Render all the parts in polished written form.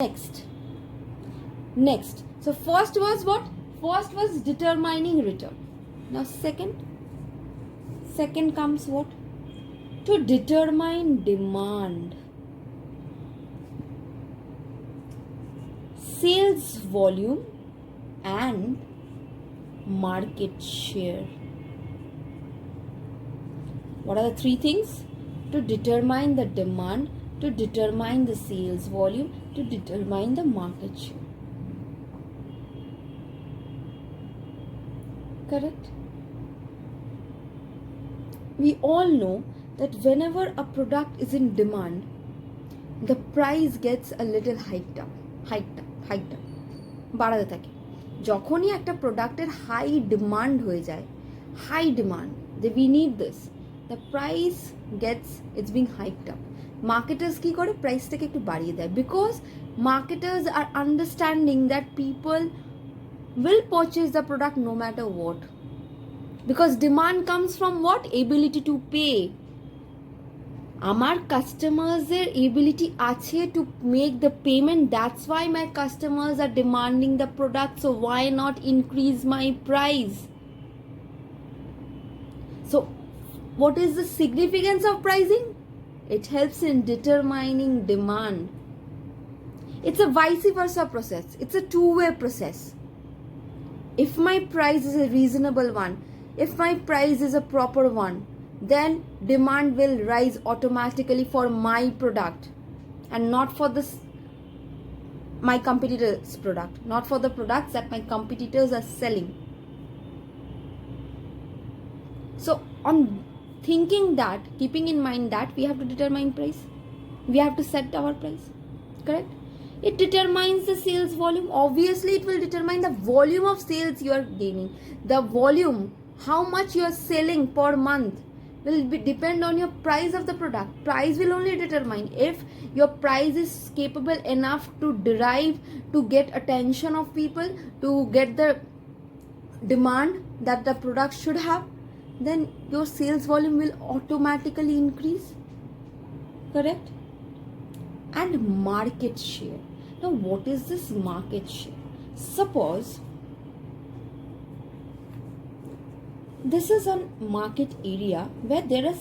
Next. So first was what? First was determining return. Now second comes what? To determine demand, sales volume and market share. What are the three things? To determine the demand, to determine the sales volume, to determine the market share. Correct? We all know that whenever a product is in demand, the price gets a little hiked up. বাড়াতে থাকে। যখনই একটা প্রোডাক্টের high demand হয়ে যায়, high demand, যে we need this, the price gets, it's being hiked up. Marketers কি করে? প্রাইসটাকে একটু বাড়িয়ে দেয়, because marketers are understanding that people will purchase the product no matter what, because demand comes from what? Ability to pay. আমার কাস্টমার্সের ability আছে to make the payment, that's why my customers are demanding the product, so why not increase my price? So what is the significance of pricing? It helps in determining demand. It's a vice versa process. It's a two-way process. If my price is a reasonable one, if my price is a proper one, then demand will rise automatically for my product and not for my competitors' product, not for the products that my competitors are selling. So on thinking that, keeping in mind that, we have to determine price, we have to set our price. Correct? It determines the sales volume. Obviously it will determine the volume of sales you are gaining. The volume, how much you are selling per month, will depend on your price of the product. Price will only determine if your price is capable enough to derive, to get attention of people, to get the demand that the product should have, then your sales volume will automatically increase. Correct? And market share. Now what is this market share? Suppose this is a market area where there are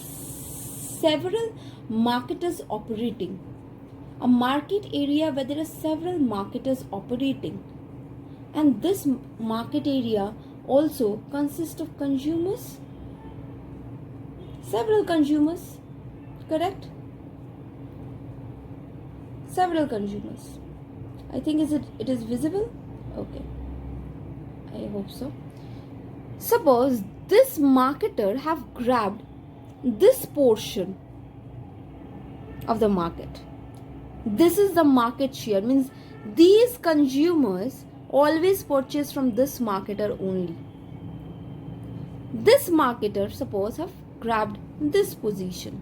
several marketers operating. A market area where there are several marketers operating. And this market area also consists of consumers. Several consumers. Correct? Several consumers. I think it is visible? Okay. I hope so. Suppose this marketer have grabbed this portion of the market. This is the market share, means these consumers always purchase from this marketer only. This marketer, suppose, have grabbed this position.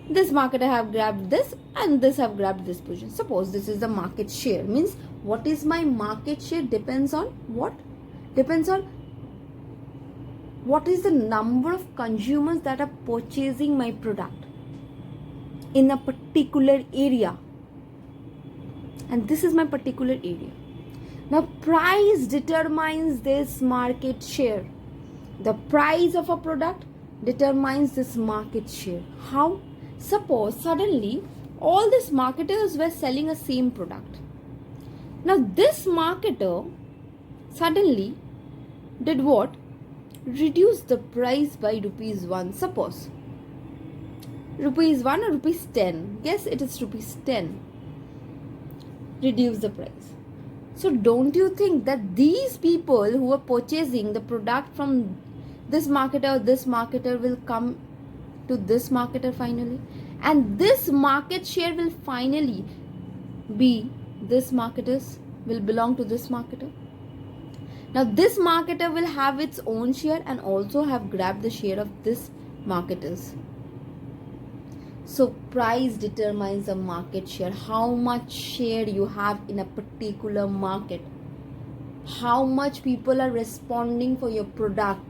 This marketer have grabbed this and this have grabbed this position. Suppose this is the market share, means what is my market share depends on what? Depends on what is the number of consumers that are purchasing my product in a particular area. And this is my particular area. Now price determines this market share. The price of a product determines this market share. How? Suppose suddenly all these marketers were selling a same product. Now this marketer suddenly did what? Reduce the price by ₹1. Suppose ₹1 or ₹10. Guess it is ₹10. Reduce the price. So don't you think that these people who are purchasing the product from this marketer will come to this marketer finally, and this market share will finally be this marketer's, will belong to this marketer. Now this marketer will have its own share and also have grabbed the share of this marketer's. So price determines the market share. How much share you have in a particular market, how much people are responding for your product,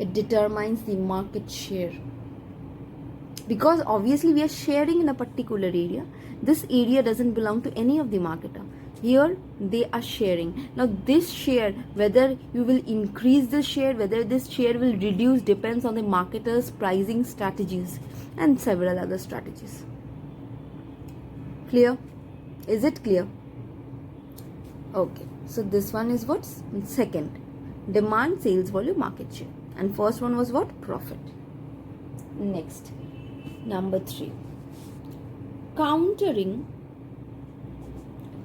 it determines the market share. because obviously we are sharing in a particular area. This area doesn't belong to any of the marketer. Here they are sharing. Now this share, whether you will increase the share, whether this share will reduce, depends on the marketer's pricing strategies and several other strategies. Clear? Is it clear? Okay, so this one is what? Second, demand, sales volume, market share. And first one was what? Profit. Next, number 3, countering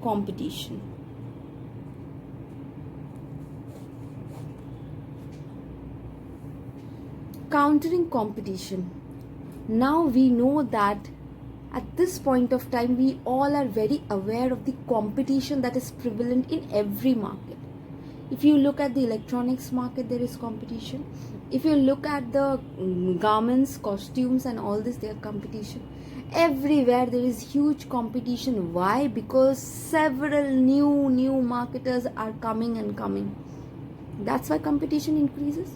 competition. Countering competition. Now we know that at this point of time we all are very aware of the competition that is prevalent in every market. If you look at the electronics market, there is competition. If you look at the garments, costumes and all this, there is competition. Everywhere there is huge competition. Why? Because several new marketers are coming and coming. That's why competition increases.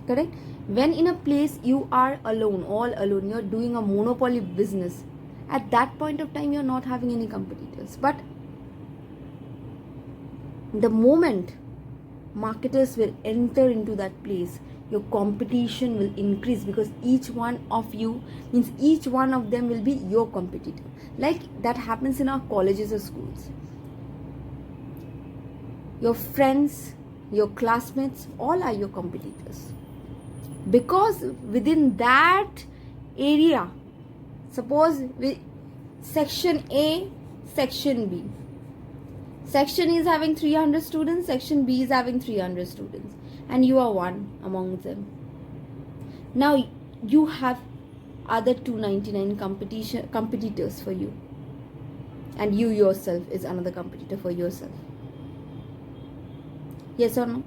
Correct? When in a place you are alone, all alone, you're doing a monopoly business, at that point of time you're not having any competitors. But the moment marketers will enter into that place, your competition will increase, because each one of you means each one of them will be your competitor. Like that happens in our colleges or schools. Your friends, your classmates, all are your competitors, because within that area, suppose section A, section B, section is having 300 students, section B is having 300 students, and you are one among them. Now you have other 299 competitors for you, and you yourself is another competitor for yourself. Yes or no?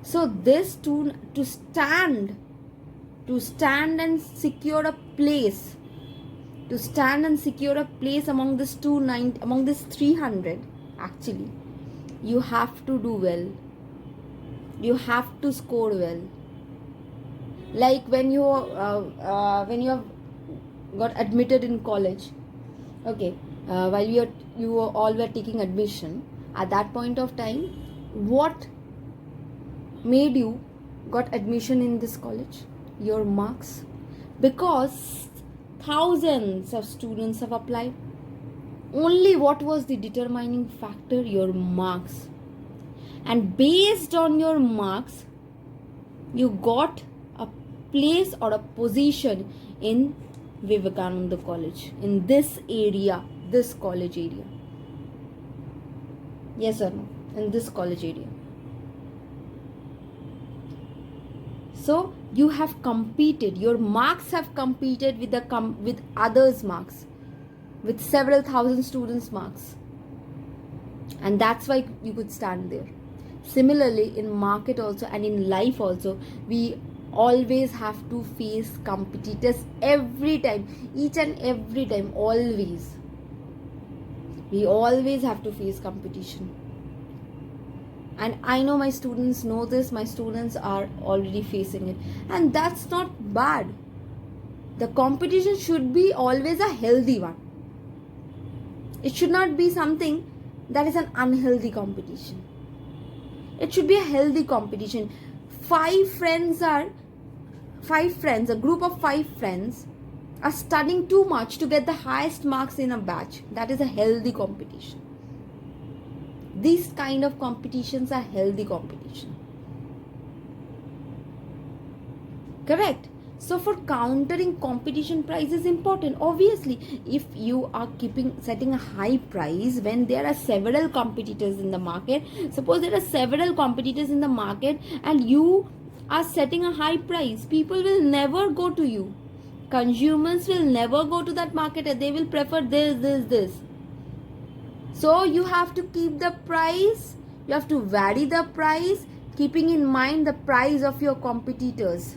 So this to stand and secure a place, among this 290, among this 300, actually you have to do well. You have to score well. Like when you have got admitted in college, okay, while you all were taking admission, at that point of time, what made you got admission in this college? Your marks. Because thousands of students have applied. Only what was the determining factor? Your marks. And based on your marks, you got a place or a position in Vivekananda College, in this area, this college area. Yes or no? In this college area. So you have competed, your marks have competed with others' marks, with several thousand students' marks, and that's why you could stand there. Similarly, in market also and in life also, we always have to face competitors every time, each and every time, always. We always have to face competition. And I know my students know this, my students are already facing it. And that's not bad. The competition should be always a healthy one. It should not be something that is an unhealthy competition. It should be a healthy competition. A group of 5 friends are studying too much to get the highest marks in a batch. That is a healthy competition. These kind of competitions are healthy competition. Correct? So for countering competition, price is important. Obviously, if you are setting a high price when there are several competitors in the market, suppose there are several competitors in the market and you are setting a high price, people will never go to you. Consumers will never go to that market and they will prefer this. So you have to keep the price, you have to vary the price, keeping in mind the price of your competitors.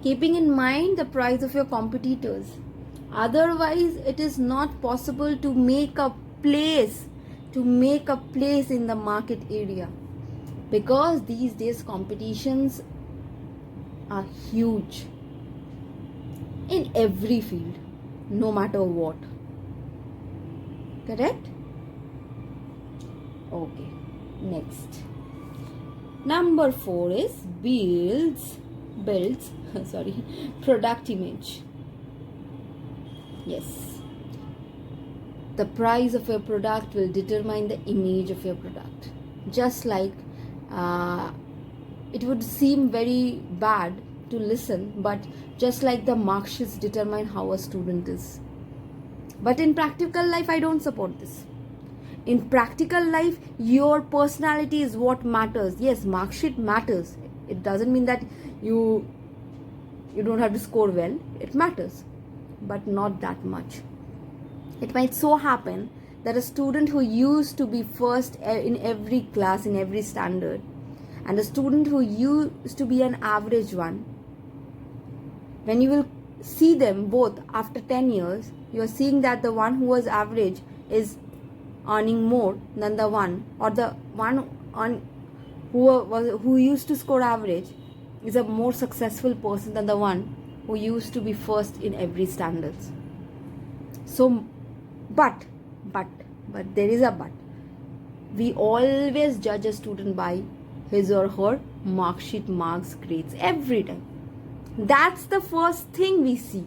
Keeping in mind the price of your competitors. Otherwise, it is not possible to make a place in the market area. Because these days competitions are huge. in every field, no matter what. Correct? Okay, next. Number 4 is builds sorry, product image. Yes. The price of your product will determine the image of your product. Just like it would seem very bad to listen, but just like the mark sheets determine how a student is. But in practical life, I don't support this. In practical life, your personality is what matters. Yes, mark sheet matters. It doesn't mean that you don't have to score well. It matters, but not that much. It might so happen that a student who used to be first in every class, in every standard, and a student who used to be an average one, when you will see them both after 10 years, you are seeing that the one who was average is earning more than the one, or the one who used to score average is a more successful person than the one who used to be first in every standards. So, but there is a but. We always judge a student by his or her mark sheet, marks, grades every time. That's the first thing we see,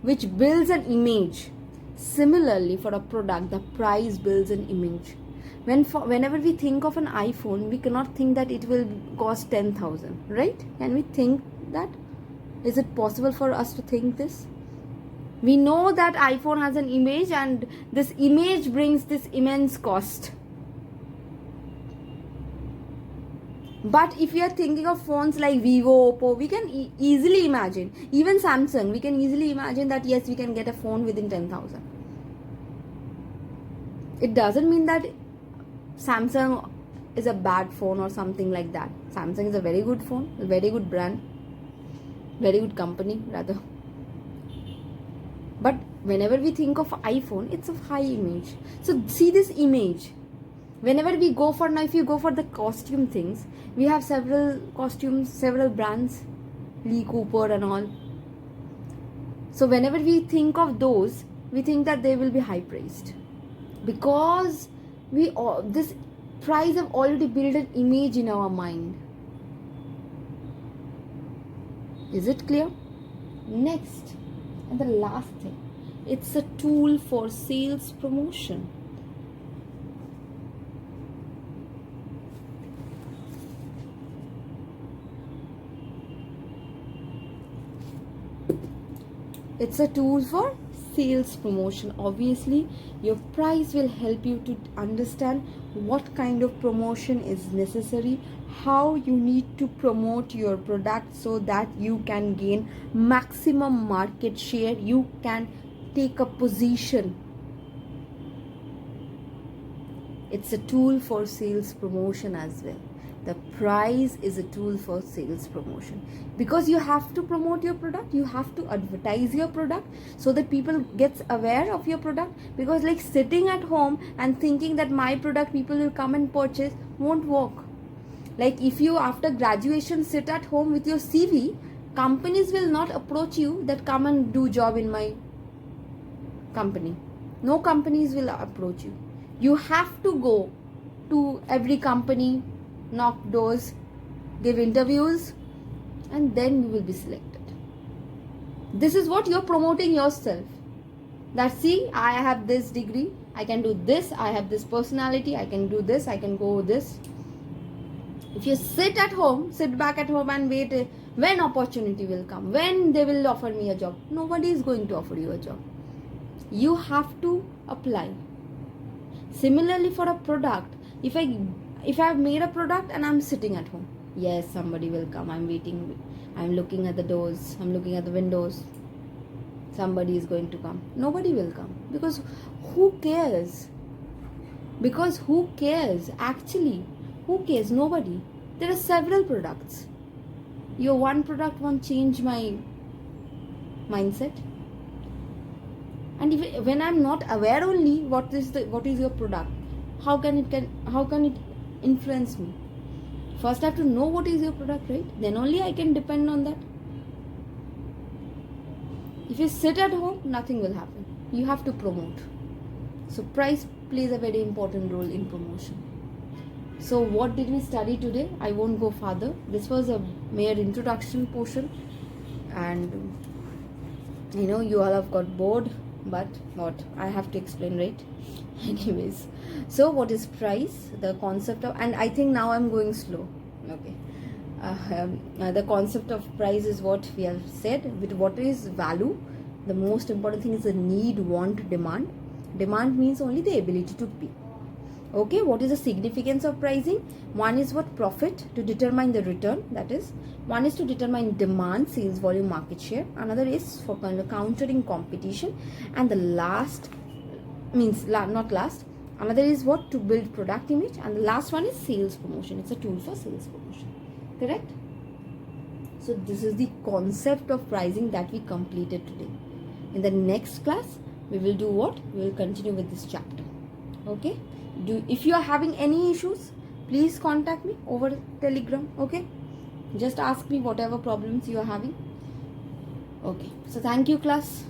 which builds an image. Similarly, for a product, the price builds an image. Whenever we think of an iPhone, we cannot think that it will cost 10,000, right? Can we think that? Is it possible for us to think this? We know that iPhone has an image, and this image brings this immense cost. But if we are thinking of phones like Vivo, Oppo, we can easily imagine, even Samsung, we can easily imagine that yes, we can get a phone within 10,000. It doesn't mean that Samsung is a bad phone or something like that. Samsung is a very good phone, a very good brand, very good company rather. But whenever we think of iPhone, it's of high image. So see this image. Whenever we go for, now if you go for the costume things, we have several costumes, several brands, Lee Cooper and all. So whenever we think of those, we think that they will be high priced, because this price have already built an image in our mind. Is it clear? Next, and the last thing, it's a tool for sales promotion. It's a tool for sales promotion. Obviously, your price will help you to understand what kind of promotion is necessary, how you need to promote your product so that you can gain maximum market share, you can take a position. It's a tool for sales promotion as well. The price is a tool for sales promotion, because you have to promote your product, you have to advertise your product so that people gets aware of your product. Because like sitting at home and thinking that my product people will come and purchase won't work. Like if you after graduation sit at home with your CV, companies will not approach you that come and do job in my company. No companies will approach you. You have to go to every company, knock doors, give interviews, and then you will be selected. This is what you're promoting yourself. That see, I have this degree, I can do this, I have this personality, I can do this, I can go this. If you sit back at home and wait when opportunity will come, when they will offer me a job, nobody is going to offer you a job. You have to apply. Similarly for a product, if I've made a product and I'm sitting at home, yes, somebody will come, I'm waiting, I'm looking at the doors, I'm looking at the windows, somebody is going to come. Nobody will come, because who cares? Actually, who cares? Nobody. There are several products. Your one product won't change my mindset. And when I'm not aware only what is your product, how can it influence me? First I have to know what is your product, right? Then only I can depend on that. If you sit at home, nothing will happen. You have to promote. So price plays a very important role in promotion. So what did we study today? I won't go further. This was a mere introduction portion, and you all have got bored, but what I have to explain, right? Anyways, so what is price? The concept of, and I think now I'm going slow. Okay. The concept of price is what we have said. With what is value? The most important thing is the need, want, demand. Demand means only the ability to pay. Okay, what is the significance of pricing? One is what? Profit, to determine the return, that is. One is to determine demand, sales volume, market share. Another is for countering competition. And the last means, not last, another is what? To build product image. And the last one is sales promotion. It's a tool for sales promotion. Correct? So this is the concept of pricing that we completed today. In the next class, we will do what? We will continue with this chapter. Okay? If you are having any issues, please contact me over Telegram. Okay? Just ask me whatever problems you are having. Okay. So thank you, class.